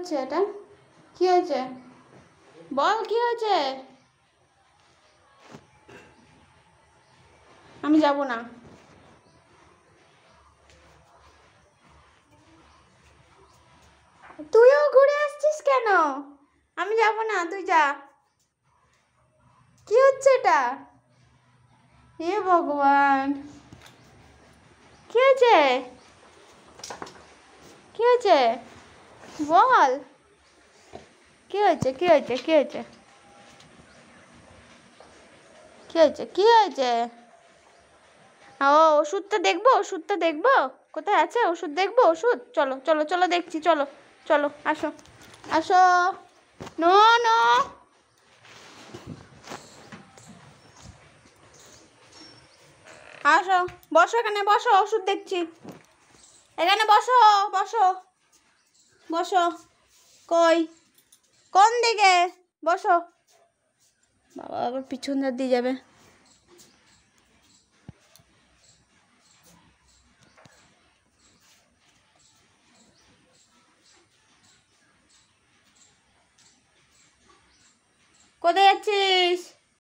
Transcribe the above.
হচ্ছে এটা? কি হয়েছে বল, কি হয়েছে? আমি যাব না। তুইও ঘুরে আসছিস কেন? আমি যাব না, তুই যা। কি হচ্ছে এটা? হে ভগবান, কি হয়েছে? কি হয়েছে বল? কি হয়েছে? কি হয়েছে? কি হয়েছে? কি হয়েছে? কি হয়েছে? ও, ওষুধটা দেখবো, ওষুধটা দেখবো কোথায় আছে? ওষুধ দেখবো, ওষুধ। চলো চলো চলো, দেখছি, চলো চলো, আসো আসো। নো নো, আসো, বসো এখানে, বসো, ওষুধ দেখছি। এখানে বসো, বসো বসো। কই, কোন দিকে? বসো। বাবা আবার পিছন দিয়ে যাবে। কোথায় যাচ্ছিস?